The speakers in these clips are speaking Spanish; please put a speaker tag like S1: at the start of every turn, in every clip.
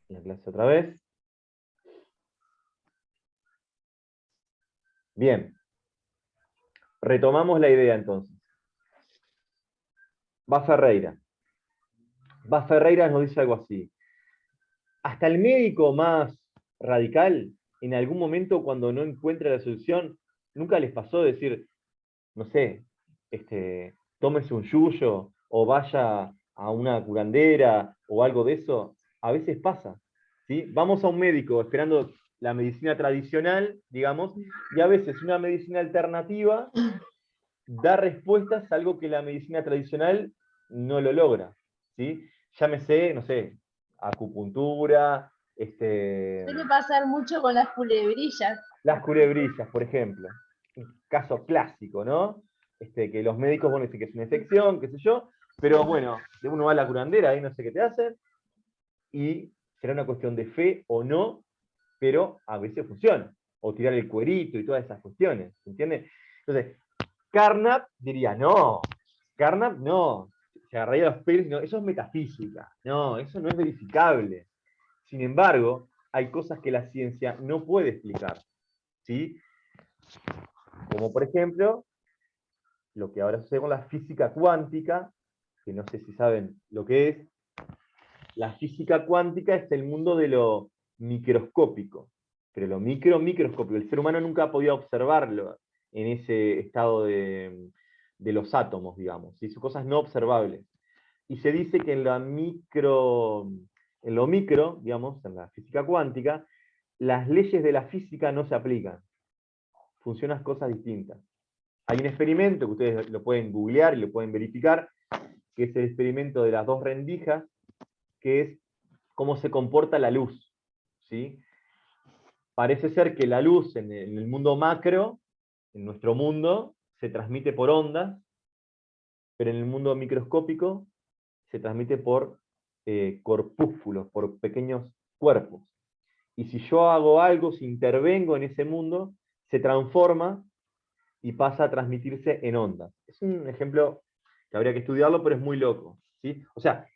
S1: la clase otra vez. Bien, retomamos la idea entonces. Va Ferreira. Va Ferreira nos dice algo así. Hasta el médico más radical, en algún momento cuando no encuentra la solución, nunca les pasó decir, no sé, tómese un yuyo o vaya a una curandera o algo de eso. A veces pasa, ¿sí? Vamos a un médico esperando la medicina tradicional, digamos, y a veces una medicina alternativa da respuestas a algo que la medicina tradicional no lo logra, ¿sí? Llámese, no sé, acupuntura,
S2: Suele pasar mucho con las culebrillas.
S1: las culebrillas, por ejemplo. Un caso clásico, ¿no? Que los médicos, bueno, dicen que es una infección, qué sé yo, pero bueno, uno va a la curandera, ahí no sé qué te hacen, y será una cuestión de fe o no, pero a veces funciona. O tirar el cuerito y todas esas cuestiones, ¿entiendes? Entonces, Carnap diría, no, Carnap no, se agarraría los pelos, no, eso es metafísica, no, eso no es verificable. Sin embargo, hay cosas que la ciencia no puede explicar, ¿sí? Como por ejemplo, lo que ahora sucede con la física cuántica, que no sé si saben lo que es. La física cuántica es el mundo de lo microscópico, pero lo microscópico. El ser humano nunca ha podido observarlo en ese estado de los átomos, digamos. ¿Sí? Son cosas no observables. Y se dice que en lo micro, digamos, en la física cuántica, las leyes de la física no se aplican. Funcionan cosas distintas. Hay un experimento que ustedes lo pueden googlear y lo pueden verificar, que es el experimento de las dos rendijas, que es cómo se comporta la luz, ¿sí? Parece ser que la luz en el mundo macro, en nuestro mundo, se transmite por ondas, pero en el mundo microscópico se transmite por corpúsculos, por pequeños cuerpos. Y si yo hago algo, si intervengo en ese mundo, se transforma y pasa a transmitirse en ondas. Es un ejemplo que habría que estudiarlo, pero es muy loco, ¿sí? O sea,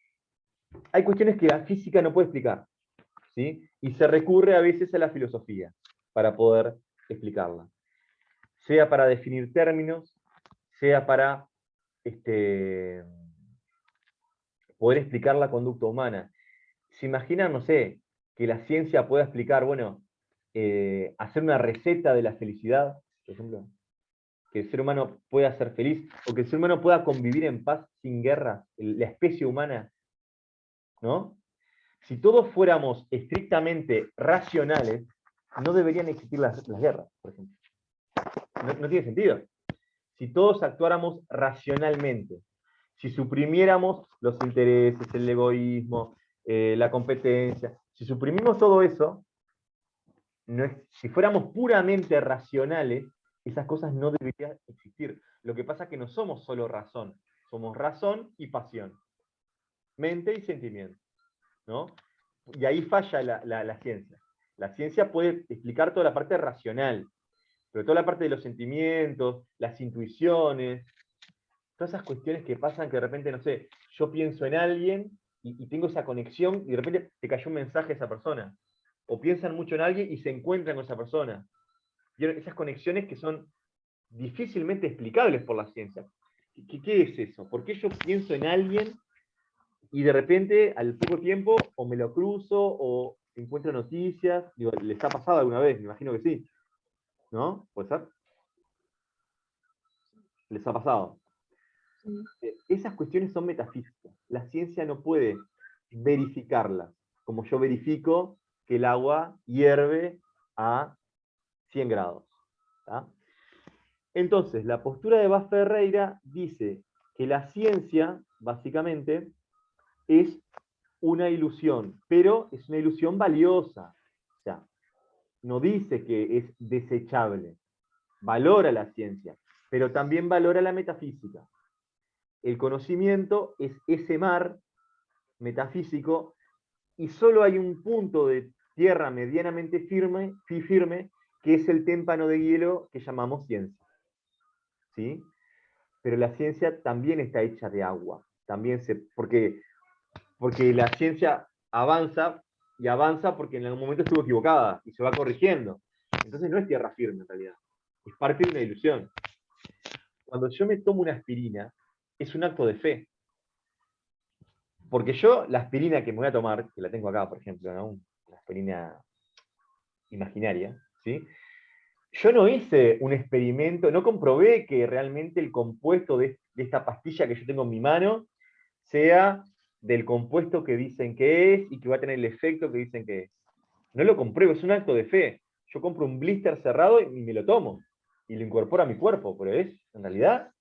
S1: hay cuestiones que la física no puede explicar, ¿sí? Y se recurre a veces a la filosofía para poder explicarla. Sea para definir términos, sea para poder explicar la conducta humana. ¿Se imaginan, no sé, que la ciencia pueda explicar, bueno, hacer una receta de la felicidad, por ejemplo? Que el ser humano pueda ser feliz, o que el ser humano pueda convivir en paz sin guerra, la especie humana, ¿no? Si todos fuéramos estrictamente racionales, no deberían existir las guerras, por ejemplo. No tiene sentido. Si todos actuáramos racionalmente, si suprimiéramos los intereses, el egoísmo, la competencia, si suprimimos todo eso, si fuéramos puramente racionales, esas cosas no deberían existir. Lo que pasa es que no somos solo razón, somos razón y pasión, mente y sentimiento, ¿no? Y ahí falla la ciencia. La ciencia puede explicar toda la parte racional, pero toda la parte de los sentimientos, las intuiciones, todas esas cuestiones que pasan que de repente, no sé, yo pienso en alguien y tengo esa conexión y de repente te cayó un mensaje a esa persona. O piensan mucho en alguien y se encuentran con esa persona. Y esas conexiones que son difícilmente explicables por la ciencia. ¿Qué es eso? ¿Por qué yo pienso en alguien y de repente al poco tiempo o me lo cruzo o encuentro noticias? Digo, ¿les ha pasado alguna vez? Me imagino que sí. ¿No? ¿Puede ser? ¿Les ha pasado? Esas cuestiones son metafísicas. La ciencia no puede verificarlas, como yo verifico que el agua hierve a 100 grados. ¿Tá? Entonces, la postura de Bas Ferreira dice que la ciencia, básicamente, es una ilusión, pero es una ilusión valiosa. O sea, no dice que es desechable, valora la ciencia, pero también valora la metafísica. El conocimiento es ese mar metafísico y solo hay un punto de tierra medianamente firme, que es el témpano de hielo que llamamos ciencia. ¿Sí? Pero la ciencia también está hecha de agua, porque la ciencia avanza y avanza porque en algún momento estuvo equivocada y se va corrigiendo. Entonces no es tierra firme en realidad, es parte de una ilusión. Cuando yo me tomo una aspirina, es un acto de fe. Porque yo, la aspirina que me voy a tomar, que la tengo acá, por ejemplo, ¿no? Una aspirina imaginaria, ¿sí? Yo no hice un experimento, no comprobé que realmente el compuesto de esta pastilla que yo tengo en mi mano sea del compuesto que dicen que es y que va a tener el efecto que dicen que es. No lo compruebo, es un acto de fe. Yo compro un blister cerrado y me lo tomo y lo incorporo a mi cuerpo, pero en realidad,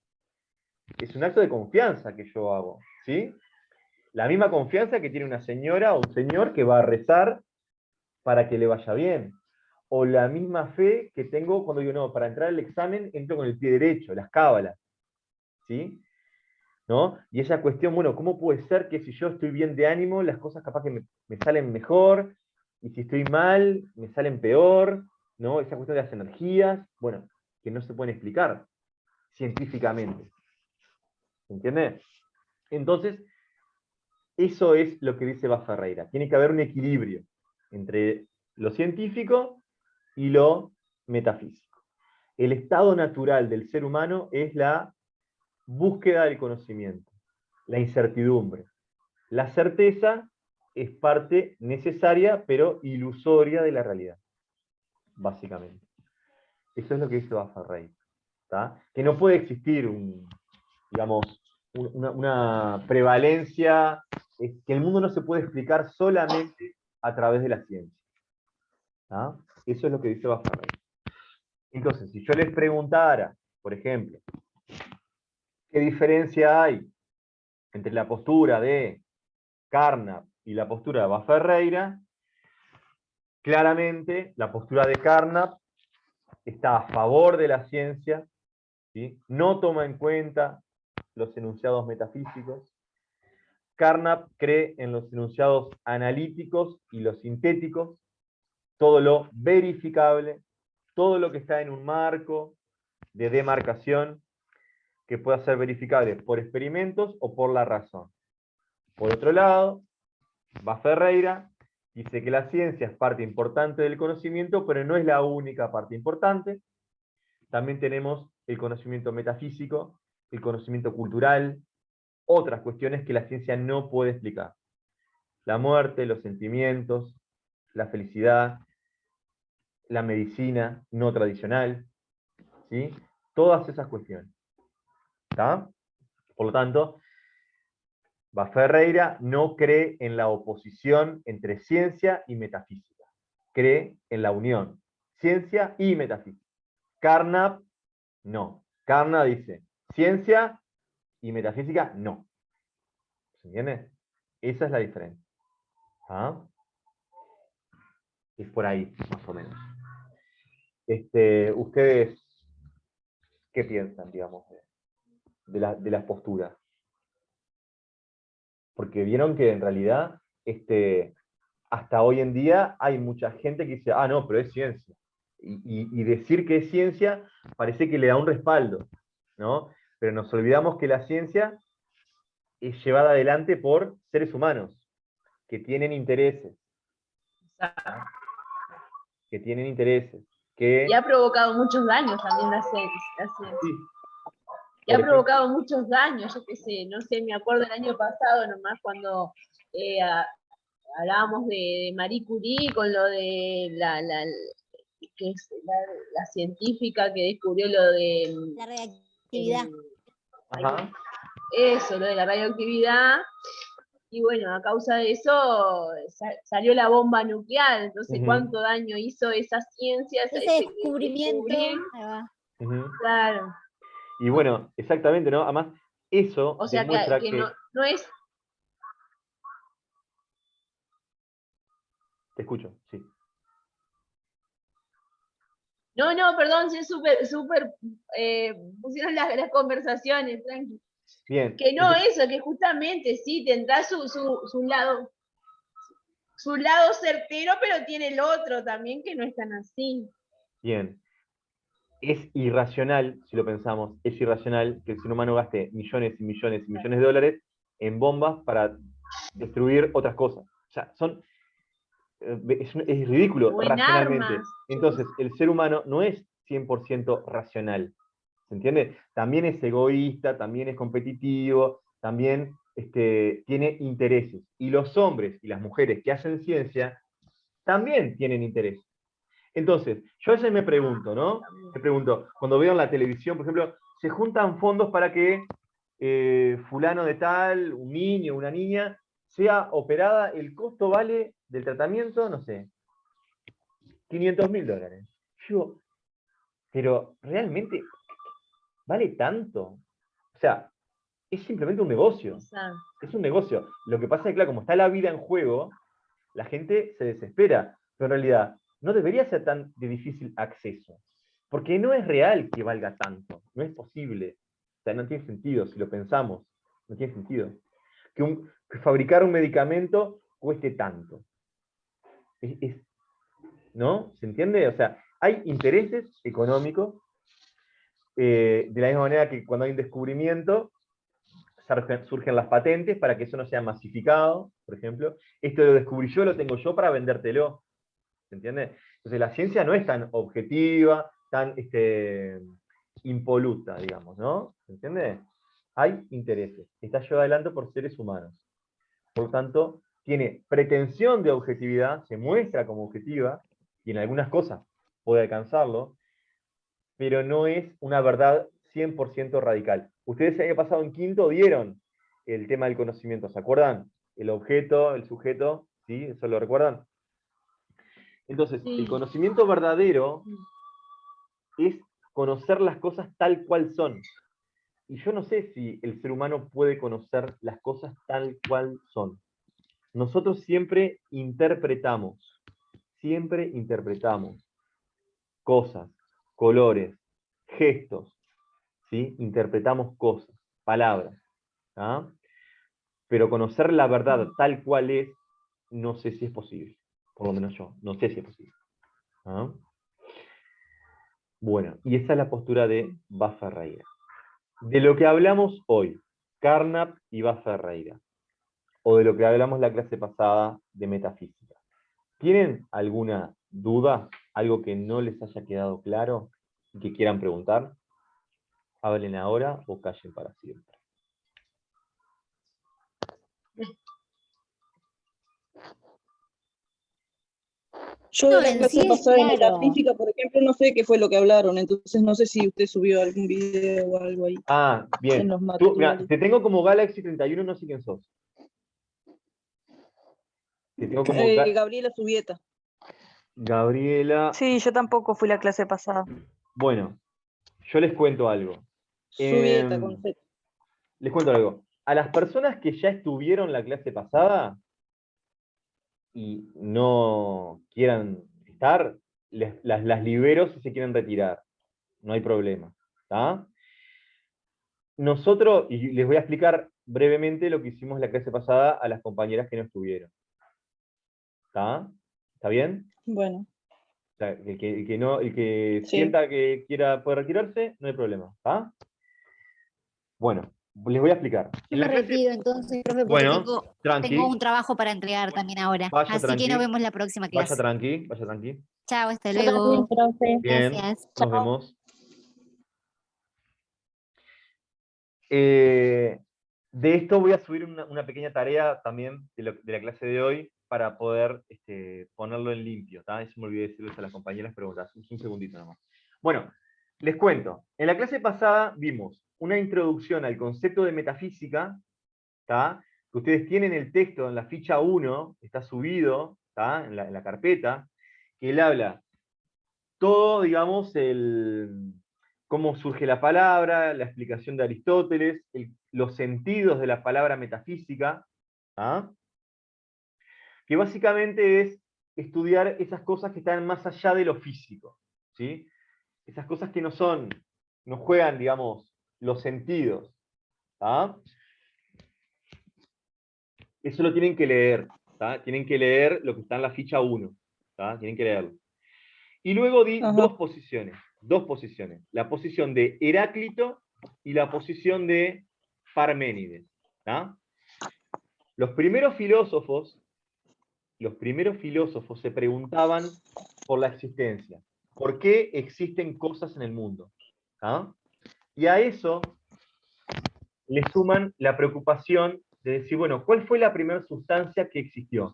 S1: es un acto de confianza que yo hago, ¿sí? La misma confianza que tiene una señora o un señor que va a rezar para que le vaya bien. O la misma fe que tengo cuando digo, no, para entrar al examen entro con el pie derecho, las cábalas, ¿sí? ¿No? Y esa cuestión, bueno, ¿cómo puede ser que si yo estoy bien de ánimo, las cosas capaz que me salen mejor, y si estoy mal, me salen peor, ¿no? Esa cuestión de las energías, bueno, que no se pueden explicar científicamente. ¿Se entiende? Entonces, eso es lo que dice Bas Ferreira. Tiene que haber un equilibrio entre lo científico y lo metafísico. El estado natural del ser humano es la búsqueda del conocimiento, la incertidumbre. La certeza es parte necesaria, pero ilusoria de la realidad, básicamente. Eso es lo que dice Bas Ferreira. Que no puede existir digamos, una prevalencia, que el mundo no se puede explicar solamente a través de la ciencia. ¿Tá? Eso es lo que dice Bas Ferreira. Entonces, si yo les preguntara, por ejemplo, ¿qué diferencia hay entre la postura de Carnap y la postura de Bas Ferreira? Claramente, la postura de Carnap está a favor de la ciencia, ¿sí? No toma en cuenta los enunciados metafísicos. Carnap cree en los enunciados analíticos y los sintéticos, todo lo verificable, todo lo que está en un marco de demarcación que pueda ser verificable por experimentos o por la razón. Por otro lado, Bas Ferreira dice que la ciencia es parte importante del conocimiento, pero no es la única parte importante. También tenemos el conocimiento metafísico, el conocimiento cultural, otras cuestiones que la ciencia no puede explicar. La muerte, los sentimientos, la felicidad, la medicina no tradicional, ¿sí? Todas esas cuestiones. ¿Está? Por lo tanto, Bas Ferreira no cree en la oposición entre ciencia y metafísica. Cree en la unión, ciencia y metafísica. Carnap, no. Carnap dice, ciencia y metafísica, no. ¿Se entiende? Esa es la diferencia. ¿Ah? Es por ahí, más o menos. ¿Ustedes qué piensan, digamos, de las posturas? Porque vieron que en realidad, hasta hoy en día hay mucha gente que dice, ah, no, pero es ciencia. Y decir que es ciencia parece que le da un respaldo, ¿no? Pero nos olvidamos que la ciencia es llevada adelante por seres humanos, que tienen intereses, que tienen intereses,
S2: Y ha
S1: que...
S2: provocado muchos daños también la ciencia.
S1: Sí,
S2: Y
S1: por
S2: ha
S1: ejemplo,
S2: provocado muchos daños, yo qué sé, no sé, me acuerdo el año pasado nomás cuando hablábamos de Marie Curie con lo de que es la científica que descubrió lo de
S3: La reactividad.
S1: ajá,
S2: eso, lo de la radioactividad. Y bueno, a causa de eso salió la bomba nuclear. Entonces, ¿cuánto daño hizo esa ciencia?
S3: Ese descubrimiento. Ahí va.
S2: Claro.
S1: Y bueno, exactamente, ¿no? Además, eso
S2: O sea,
S1: demuestra
S2: que
S1: que...
S2: no es...
S1: Te escucho, sí.
S2: No, perdón, sí, es súper, pusieron las conversaciones, tranqui.
S1: Bien.
S2: Que no, eso, que justamente sí, tendrá su lado certero, pero tiene el otro también que no es tan así.
S1: Bien. Es irracional, si lo pensamos, es irracional que el ser humano gaste millones y millones y millones de dólares en bombas para destruir otras cosas. O sea, es ridículo
S2: O en
S1: racionalmente.
S2: armas.
S1: Entonces, el ser humano no es 100% racional. ¿Se entiende? También es egoísta, también es competitivo, también tiene intereses. Y los hombres y las mujeres que hacen ciencia también tienen intereses. Entonces, yo a veces me pregunto, ¿no? Me pregunto, cuando veo en la televisión, por ejemplo, se juntan fondos para que fulano de tal, un niño, una niña, sea operada, el costo vale del tratamiento, no sé, $500.000. Yo, pero realmente, ¿vale tanto? O sea, es simplemente un negocio.
S2: Exacto.
S1: Es un negocio. Lo que pasa es que, claro, como está la vida en juego, la gente se desespera. Pero en realidad, no debería ser tan de difícil acceso. Porque no es real que valga tanto. No es posible. O sea, no tiene sentido si lo pensamos. No tiene sentido. Que fabricar un medicamento cueste tanto. ¿No? ¿Se entiende? O sea, hay intereses económicos. De la misma manera que cuando hay un descubrimiento, surgen las patentes para que eso no sea masificado, por ejemplo. Esto lo descubrí yo, lo tengo yo para vendértelo. ¿Se entiende? Entonces la ciencia no es tan objetiva, tan impoluta, digamos, ¿no? ¿Se entiende? Hay intereses. Está llevado adelante por seres humanos. Por lo tanto, tiene pretensión de objetividad, se muestra como objetiva, y en algunas cosas puede alcanzarlo, pero no es una verdad 100% radical. Ustedes el año pasado en quinto dieron el tema del conocimiento, ¿se acuerdan? El objeto, el sujeto, ¿sí? ¿Eso lo recuerdan? Entonces,
S2: Sí.
S1: el conocimiento verdadero es conocer las cosas tal cual son. Y yo no sé si el ser humano puede conocer las cosas tal cual son. Nosotros siempre interpretamos cosas, colores, gestos, ¿sí? Interpretamos cosas, palabras. ¿Ah? Pero conocer la verdad tal cual es, no sé si es posible. Por lo menos yo, no sé si es posible. ¿Ah? Bueno, y esa es la postura de Bas-Ferreira. De lo que hablamos hoy, Carnap y Bas-Ferreira, o de lo que hablamos la clase pasada de metafísica, ¿tienen alguna duda? ¿Algo que no les haya quedado claro y que quieran preguntar? Hablen ahora o callen para siempre.
S4: Yo
S3: No,
S4: de la
S3: en sí
S4: clase
S3: es
S4: pasada de
S3: claro.
S4: metafísica, por ejemplo, no sé qué fue lo que hablaron, entonces no sé si usted subió algún video o algo ahí
S1: Ah,
S4: en
S1: bien.
S4: los
S1: Tú, mira,
S4: materiales.
S1: te tengo como Galaxy 31, no sé quién sos. Te tengo como
S4: Gabriela Subieta.
S1: Gabriela.
S5: Sí, yo tampoco fui la clase pasada.
S1: Bueno, yo les cuento algo.
S4: Subieta con Z.
S1: Les cuento algo. A las personas que ya estuvieron la clase pasada y no quieran estar, las libero si se quieren retirar. No hay problema. ¿Tá? Nosotros, y les voy a explicar brevemente lo que hicimos la clase pasada a las compañeras que no estuvieron. ¿Está? ¿Está bien?
S4: Bueno,
S1: O sea, el que
S4: sí.
S1: sienta que quiera poder retirarse, no hay problema. ¿Está? Bueno, les voy a explicar.
S3: Yo me retiro entonces, profe, porque
S1: Bueno,
S3: tengo
S1: tranqui,
S3: un trabajo para entregar también ahora.
S1: vaya
S3: Así que
S1: tranqui,
S3: nos vemos la próxima
S1: vaya
S3: clase.
S1: tranqui, vaya tranqui.
S3: Chao, hasta
S4: Yo también,
S3: luego.
S4: profe.
S1: Bien,
S3: Gracias.
S1: nos vemos. De esto voy a subir una pequeña tarea también de la clase de hoy para poder ponerlo en limpio. Eso me olvidé decirles a las compañeras, pero un segundito nomás. Bueno, les cuento. En la clase pasada vimos una introducción al concepto de metafísica, ¿tá? Que ustedes tienen el texto en la ficha 1, está subido, ¿tá? En la carpeta, que él habla todo, digamos, cómo surge la palabra, la explicación de Aristóteles, los sentidos de la palabra metafísica, ¿ah? Que básicamente es estudiar esas cosas que están más allá de lo físico, ¿sí? Esas cosas que no juegan, digamos, los sentidos. ¿Ah? Eso lo tienen que leer. ¿Tá? Tienen que leer lo que está en la ficha 1. ¿Tá? Tienen que leerlo. Y luego di
S4: Ajá.
S1: dos posiciones. La posición de Heráclito y la posición de Parménides. ¿Tá? Los primeros filósofos los primeros filósofos se preguntaban por la existencia. ¿Por qué existen cosas en el mundo? ¿Ah? Y a eso le suman la preocupación de decir, bueno, ¿cuál fue la primera sustancia que existió?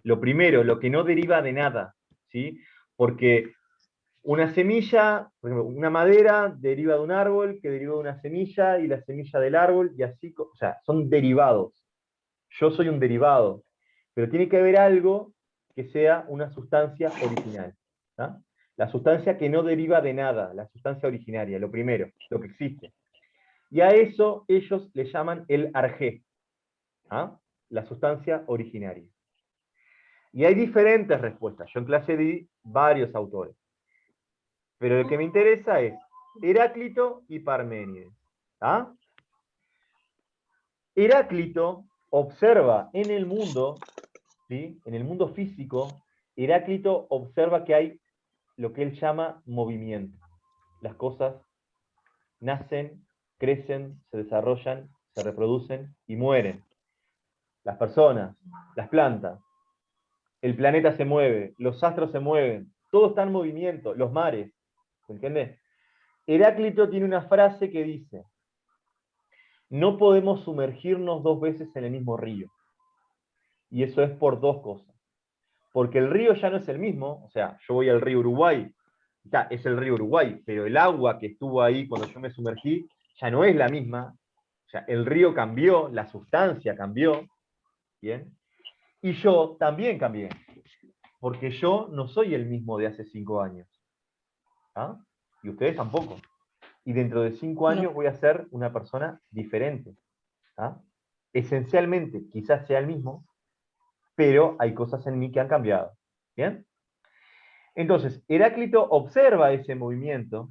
S1: Lo primero, lo que no deriva de nada, ¿sí? Porque una semilla, por ejemplo, una madera deriva de un árbol, que deriva de una semilla, y la semilla del árbol, y así, o sea, son derivados. Yo soy un derivado, pero tiene que haber algo que sea una sustancia original. ¿Ah? La sustancia que no deriva de nada, la sustancia originaria, lo primero, lo que existe. Y a eso ellos le llaman el arjé, ¿ah? La sustancia originaria. Y hay diferentes respuestas. Yo en clase di varios autores. Pero el que me interesa es Heráclito y Parménides. ¿Ah? Heráclito observa en el mundo, ¿sí? En el mundo físico, Heráclito observa que hay lo que él llama movimiento. Las cosas nacen, crecen, se desarrollan, se reproducen y mueren. Las personas, las plantas, el planeta se mueve, los astros se mueven, todo está en movimiento, los mares, ¿entiendes? Heráclito tiene una frase que dice, no podemos sumergirnos dos veces en el mismo río. Y eso es por dos cosas. Porque el río ya no es el mismo, o sea, yo voy al río Uruguay, ya es el río Uruguay, pero el agua que estuvo ahí cuando yo me sumergí ya no es la misma. O sea, el río cambió, la sustancia cambió, ¿bien? Y yo también cambié, porque yo no soy el mismo de hace 5 años. ¿Ah? Y ustedes tampoco. Y dentro de 5 años
S4: No.
S1: voy a ser una persona diferente. ¿Ah? Esencialmente, quizás sea el mismo, pero hay cosas en mí que han cambiado. ¿Bien? Entonces, Heráclito observa ese movimiento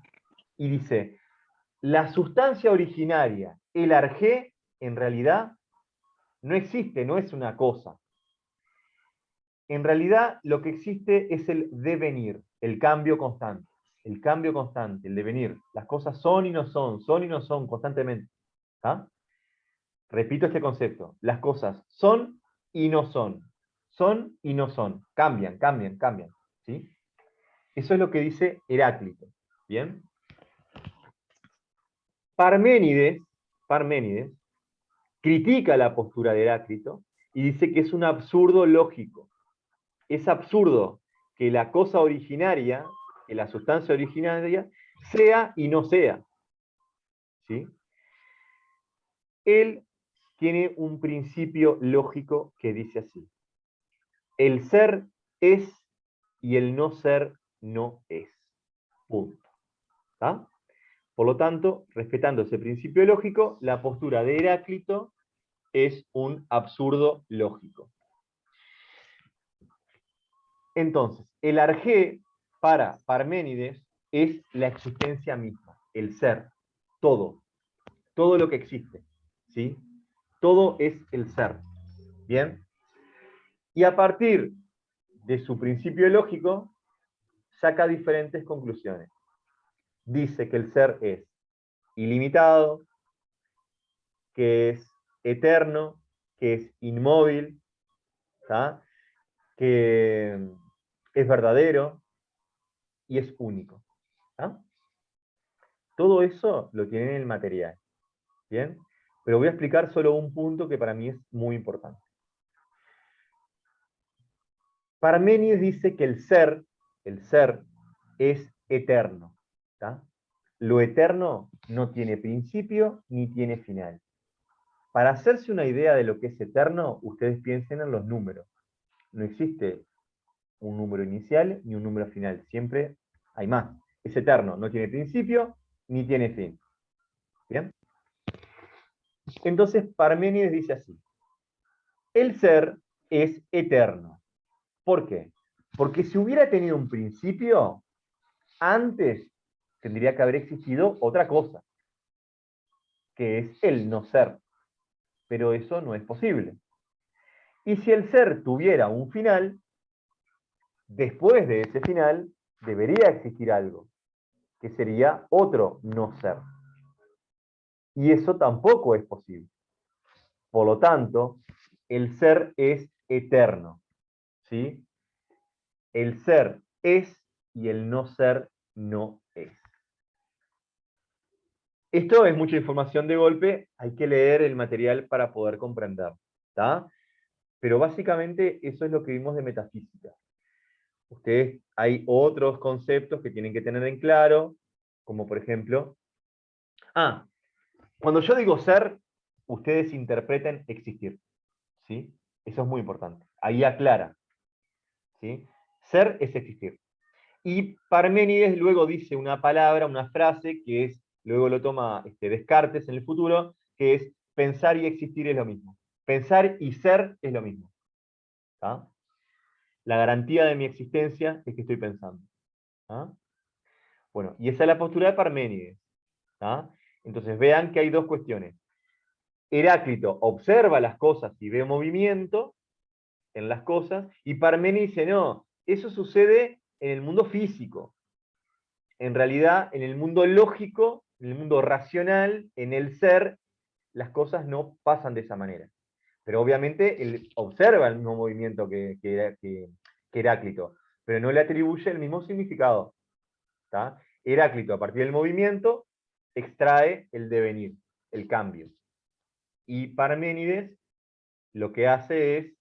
S1: y dice, la sustancia originaria, el arjé, en realidad no existe, no es una cosa. En realidad lo que existe es el devenir, el cambio constante. El cambio constante, el devenir. Las cosas son y no son constantemente. ¿Ah? Repito este concepto. Las cosas son y no son. Son y no son. Cambian, cambian, cambian. ¿Sí? Eso es lo que dice Heráclito. ¿Bien? Parménides critica la postura de Heráclito y dice que es un absurdo lógico. Es absurdo que la cosa originaria, que la sustancia originaria, sea y no sea. ¿Sí? Él tiene un principio lógico que dice así. El ser es y el no ser no es. Punto. ¿Tá? Por lo tanto, respetando ese principio lógico, la postura de Heráclito es un absurdo lógico. Entonces, el arjé para Parménides es la existencia misma, el ser, todo lo que existe, ¿sí? Todo es el ser, ¿bien? Y a partir de su principio lógico, saca diferentes conclusiones. Dice que el ser es ilimitado, que es eterno, que es inmóvil, ¿tá? Que es verdadero y es único. ¿Tá? Todo eso lo tiene en el material. ¿Bien? Pero voy a explicar solo un punto que para mí es muy importante. Parménides dice que el ser es eterno. ¿Tá? Lo eterno no tiene principio ni tiene final. Para hacerse una idea de lo que es eterno, ustedes piensen en los números. No existe un número inicial ni un número final. Siempre hay más. Es eterno, no tiene principio ni tiene fin. ¿Bien? Entonces Parménides dice así. El ser es eterno. ¿Por qué? Porque si hubiera tenido un principio, antes tendría que haber existido otra cosa, que es el no ser. Pero eso no es posible. Y si el ser tuviera un final, después de ese final debería existir algo, que sería otro no ser. Y eso tampoco es posible. Por lo tanto, el ser es eterno. ¿sí? El ser es y el no ser no es. Esto es mucha información de golpe, hay que leer el material para poder comprender, ¿tá? Pero básicamente eso es lo que vimos de metafísica. Ustedes, hay otros conceptos que tienen que tener en claro, como por ejemplo, cuando yo digo ser, ustedes interpreten existir, ¿sí? Eso es muy importante. Ahí aclara, ¿sí? Ser es existir. Y Parménides luego dice una palabra, una frase, que es, luego lo toma Descartes en el futuro, que es pensar y existir es lo mismo. Pensar y ser es lo mismo. ¿Tá? La garantía de mi existencia es que estoy pensando. ¿Tá? Bueno, y esa es la postura de Parménides. ¿Tá? Entonces vean que hay dos cuestiones. Heráclito observa las cosas y ve movimiento en las cosas, y Parménides dice, no, eso sucede en el mundo físico. En realidad, en el mundo lógico, en el mundo racional, en el ser, las cosas no pasan de esa manera. Pero obviamente él observa el mismo movimiento que Heráclito, pero no le atribuye el mismo significado. ¿Tá? Heráclito, a partir del movimiento, extrae el devenir, el cambio. Y Parménides lo que hace es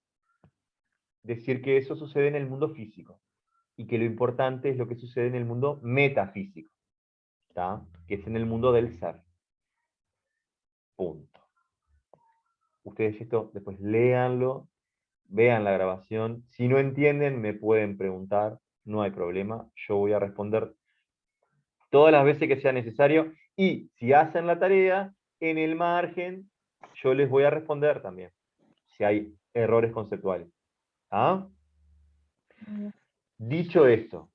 S1: decir que eso sucede en el mundo físico, y que lo importante es lo que sucede en el mundo metafísico, ¿tá? Que es en el mundo del ser. Punto. Ustedes esto después léanlo, vean la grabación. Si no entienden, me pueden preguntar, no hay problema. Yo voy a responder todas las veces que sea necesario. Y si hacen la tarea, en el margen, yo les voy a responder también, si hay errores conceptuales. ¿Ah? Dicho esto,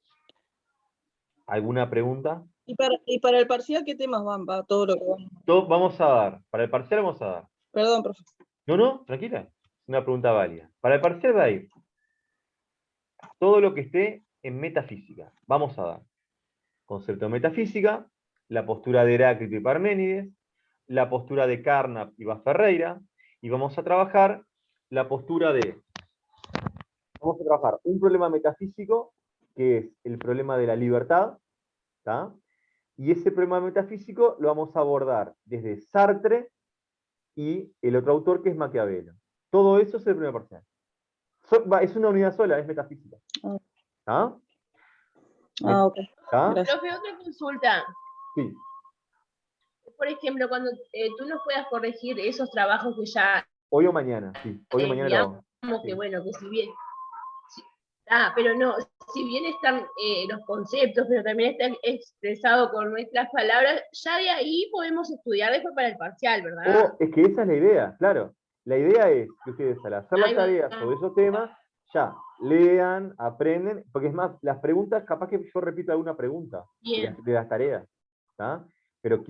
S1: ¿alguna pregunta?
S4: Y para el parcial, ¿qué temas van? Va todo lo que van.
S1: Vamos a dar, para el parcial vamos a dar.
S4: Perdón, profe.
S1: No, tranquila. Es una pregunta válida. Para el parcial va a ir todo lo que esté en metafísica. Vamos a dar concepto de metafísica, la postura de Heráclito y Parménides, la postura de Carnap y Ferreira, y vamos a trabajar la postura de... Vamos a trabajar un problema metafísico, que es el problema de la libertad, ¿tá? Y ese problema metafísico lo vamos a abordar desde Sartre y el otro autor, que es Maquiavelo. Todo eso es el primer parcial. Es una unidad sola, es metafísica. ¿Ah?
S4: Ok.
S1: ¿Ah?
S4: Gracias.
S2: Profe, otra consulta.
S1: Sí.
S2: Por ejemplo, cuando tú nos puedas corregir esos trabajos que ya
S1: Hoy o mañana, sí. Hoy o mañana lo hago.
S2: digamos que
S1: Sí.
S2: bueno, que si bien, pero no, si bien están los conceptos, pero también está expresado con nuestras palabras, ya de ahí podemos estudiar después para el parcial, ¿verdad?
S1: Es que esa es la idea, claro. La idea es que ustedes, al hacer la
S2: Ahí va.
S1: tarea sobre esos temas, ya lean, aprenden, porque es más, las preguntas, capaz que yo repito alguna pregunta
S2: Bien.
S1: de las tareas, ¿tá? Pero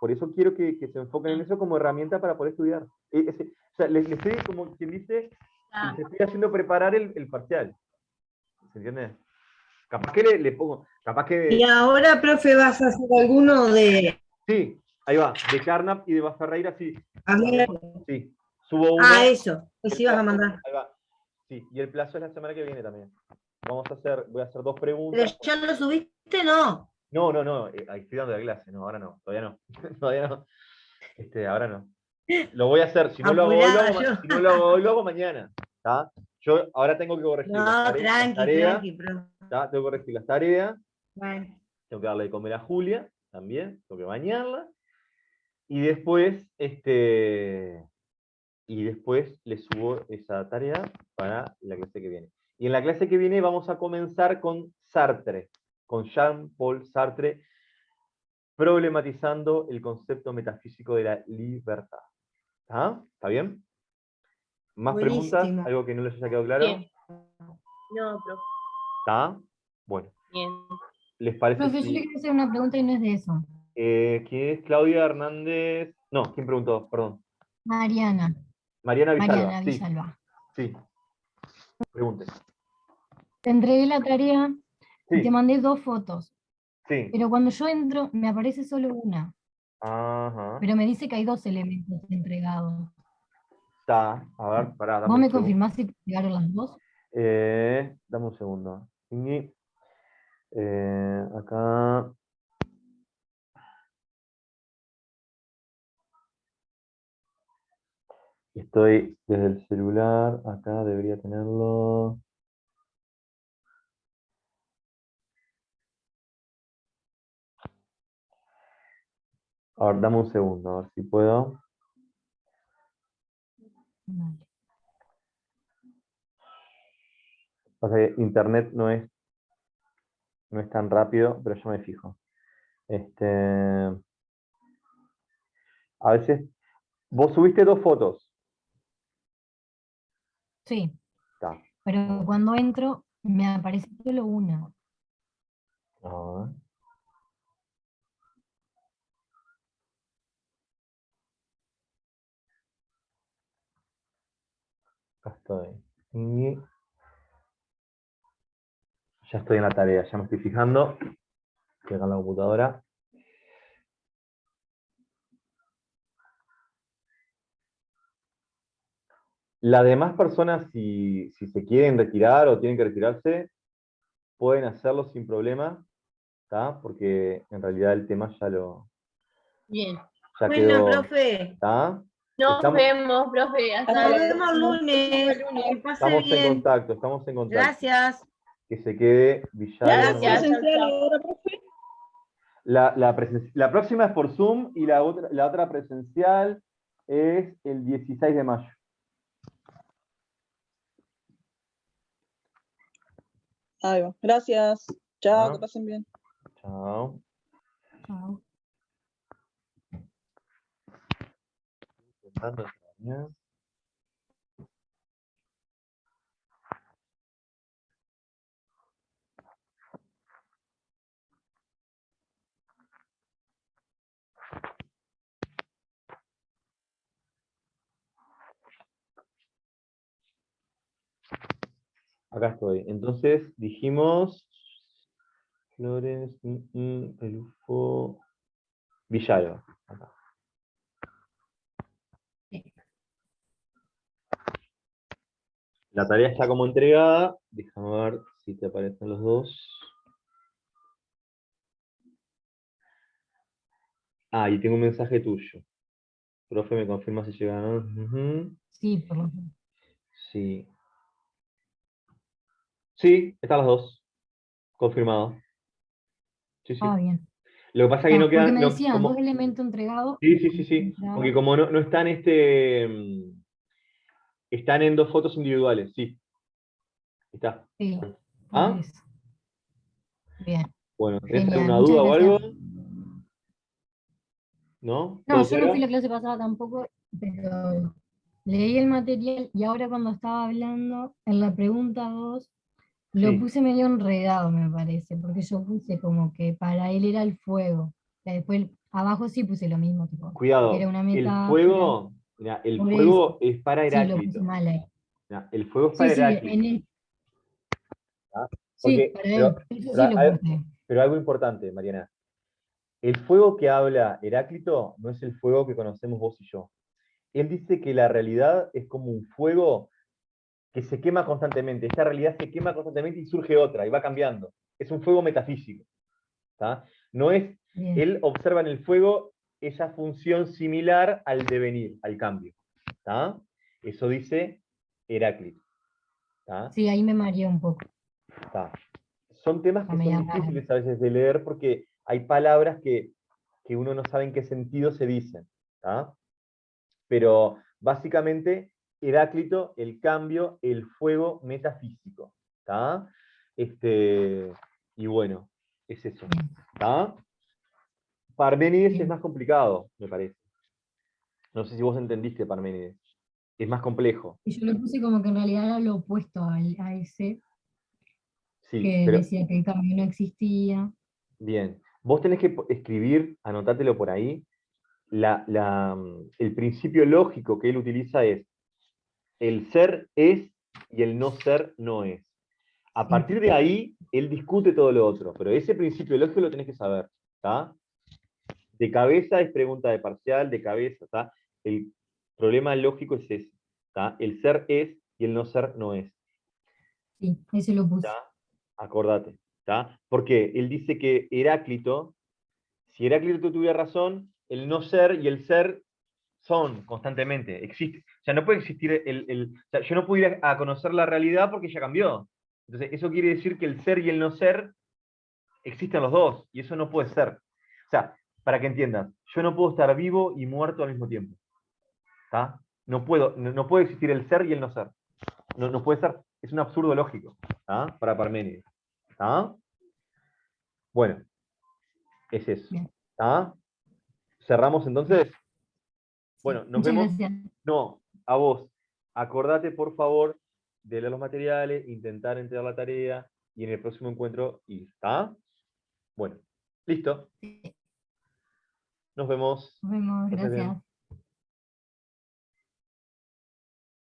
S1: por eso quiero que se enfoquen en eso como herramienta para poder estudiar. O sea, les estoy, como quien dice, les estoy haciendo preparar el parcial. ¿Se entiende? Capaz que le pongo, capaz que...
S6: Y ahora, profe, vas a hacer alguno de...
S1: Sí, ahí va, de Carnap y de Ferreira, sí.
S6: A ver.
S1: Sí, subo uno.
S6: Eso, pues sí vas a mandar.
S1: Ahí va. Sí, y el plazo es la semana que viene también. Voy a hacer dos
S6: Pero
S1: preguntas.
S6: ya lo subiste, ¿no?
S1: No, ahí estoy dando la clase, no, ahora no, todavía no. Todavía no. Ahora no. Lo voy a hacer, si no lo hago hoy, si no lo hago hoy, lo hago mañana. ¿Tá? Yo ahora tengo que corregir
S6: No, tranqui, profe.
S1: ¿tá? Tengo que corregir las tareas.
S6: Bueno.
S1: Tengo que darle de comer a Julia también, tengo que bañarla. Y después, le subo esa tarea para la clase que viene. Y en la clase que viene vamos a comenzar con Sartre, con Jean-Paul Sartre, problematizando el concepto metafísico de la libertad. ¿Ah? ¿Está bien? ¿Más
S6: Buenísimo.
S1: preguntas? ¿Algo que no les haya quedado claro?
S2: Bien. No, profe.
S1: ¿Está? Bueno.
S2: Bien.
S1: ¿Les parece?
S7: Profe, yo le quiero hacer una pregunta y no es de eso.
S1: ¿Quién es? Claudia Hernández. No, ¿quién preguntó? Perdón.
S7: Mariana.
S1: Mariana Villalba.
S7: Mariana Villalba.
S1: Sí. Pregunte.
S7: Te entregué la tarea y
S1: Sí.
S7: te mandé 2 fotos.
S1: Sí.
S7: Pero cuando yo entro, me aparece solo una.
S1: Ajá.
S7: Pero me dice que hay 2 elementos entregados.
S1: Está. A ver, pará, dame
S7: ¿Vos
S1: un
S7: me
S1: segundo.
S7: confirmás si te llegaron las 2?
S1: Dame un segundo. Acá. Estoy desde el celular, acá debería tenerlo. A ver, dame un segundo, a ver si puedo.
S7: Dale.
S1: Pasa que internet no es tan rápido, pero yo me fijo. A veces, vos subiste 2 fotos.
S7: Sí,
S1: Está.
S7: pero cuando entro me aparece solo una.
S1: A ver. Acá estoy. Y ya estoy en la tarea, ya me estoy fijando. Estoy acá en la computadora. Las demás personas, si se quieren retirar o tienen que retirarse, pueden hacerlo sin problema, ¿tá? Porque en realidad el tema
S2: Bien.
S1: ya
S6: Bueno,
S1: quedó,
S6: profe,
S1: ¿tá?
S2: Nos
S1: Estamos,
S2: vemos, profe. Hasta
S6: nos
S2: luego.
S6: vemos lunes. Que pase
S1: estamos en
S6: bien.
S1: contacto, estamos en contacto.
S6: Gracias.
S1: Que se quede Villalba.
S2: Gracias.
S1: nomás.
S4: ¿Presencial
S2: chao.
S4: ahora, profe?
S1: La próxima es por Zoom y la otra presencial es el 16 de mayo.
S4: Ahí va. Gracias. Chao,
S1: Ah.
S4: que pasen bien.
S1: Chao.
S7: Chao.
S1: Intentando extrañar. Acá estoy. Entonces dijimos Flores, Pelufo, Villalba. Acá. La tarea está como entregada. Déjame ver si te aparecen los dos. Ah, y tengo un mensaje tuyo. Profe, me confirma si llegaron. Ujú.
S7: Sí, por lo
S1: Sí. Sí, están los dos. Confirmado. Sí, sí.
S7: bien.
S1: Lo que pasa es que no
S7: Porque
S1: quedan.
S7: me decían
S1: Como,
S7: dos elementos entregados.
S1: sí, sí, sí, sí. Porque como no están están en 2 fotos individuales, sí. Está.
S7: Sí, por
S1: ¿Ah?
S7: eso. Bien,
S1: Bueno, ¿tenés
S7: genial.
S1: alguna
S7: Muchas
S1: duda o
S7: gracias.
S1: algo? ¿No?
S7: No,
S1: ¿Todo
S7: yo no fui
S1: claro?
S7: la clase pasada tampoco, pero leí el material y ahora cuando estaba hablando, en la pregunta 2 lo
S1: Sí.
S7: puse medio enredado, me parece, porque yo puse como que para él era el fuego. Y después abajo sí puse lo mismo, tipo, que era
S1: Cuidado.
S7: una
S1: El
S7: metáfora.
S1: fuego, mirá, el
S7: Por eso,
S1: fuego es para
S7: sí, lo puse
S1: Heráclito.
S7: mal ahí.
S1: Mirá, el fuego es
S7: Sí,
S1: para
S7: sí,
S1: Heráclito. ¿Tá?
S7: sí,
S1: Porque,
S7: para él. Eso
S1: pero
S7: sí lo puse.
S1: pero algo importante, Mariana. El fuego que habla Heráclito no es el fuego que conocemos vos y yo. Él dice que la realidad es como un fuego que se quema constantemente. Esta realidad se quema constantemente y surge otra, y va cambiando. Es un fuego metafísico. ¿Tá? No es,
S7: Bien.
S1: él observa en el fuego esa función similar al devenir, al cambio. ¿Tá? Eso dice Heráclito. ¿Tá?
S7: Sí, ahí me mareé un poco.
S1: ¿Tá? Son temas que
S7: Está
S1: son
S7: medio raro.
S1: difíciles a veces de leer porque hay palabras que uno no sabe en qué sentido se dicen. ¿Tá? Pero básicamente, Heráclito, el cambio, el fuego metafísico. ¿Tá? Y bueno, es eso.
S7: Bien.
S1: ¿Tá? Parménides es
S7: Bien.
S1: más complicado, me parece. No sé si vos entendiste Parménides. Es más complejo.
S7: Y yo lo puse como que en realidad era lo opuesto a ese,
S1: Sí,
S7: que
S1: pero
S7: decía que el cambio no existía.
S1: bien. Vos tenés que escribir, anotátelo por ahí. El principio lógico que él utiliza es el ser es y el no ser no es. A
S7: Sí.
S1: partir de ahí, él discute todo lo otro, pero ese principio lógico lo tenés que saber. ¿Tá? De cabeza es pregunta de parcial, de cabeza. ¿Tá? El problema lógico es ese. ¿Tá? El ser es y el no ser no es.
S7: Sí, ese lo puse.
S1: ¿tá? Acordate, ¿tá? Porque él dice que Heráclito, si Heráclito tuviera razón, el no ser y el ser son constantemente, existe. O sea, no puede existir o sea, yo no puedo ir a conocer la realidad porque ya cambió. Entonces, eso quiere decir que el ser y el no ser existen los dos, y eso no puede ser. O sea, para que entiendan, yo no puedo estar vivo y muerto al mismo tiempo. ¿Tá? No puede existir el ser y el no ser. No puede ser. Es un absurdo lógico. ¿Tá? Para Parménides. ¿Tá? Bueno, es eso.
S7: Bien.
S1: ¿Tá? ¿Cerramos entonces? Bueno, nos
S7: Muchas
S1: vemos.
S7: gracias.
S1: No, a vos. Acordate, por favor, de leer los materiales, intentar entregar la tarea y en el próximo encuentro ir. ¿Está? Bueno, listo. Nos vemos.
S7: Nos vemos,
S1: Que estés bien.
S7: gracias.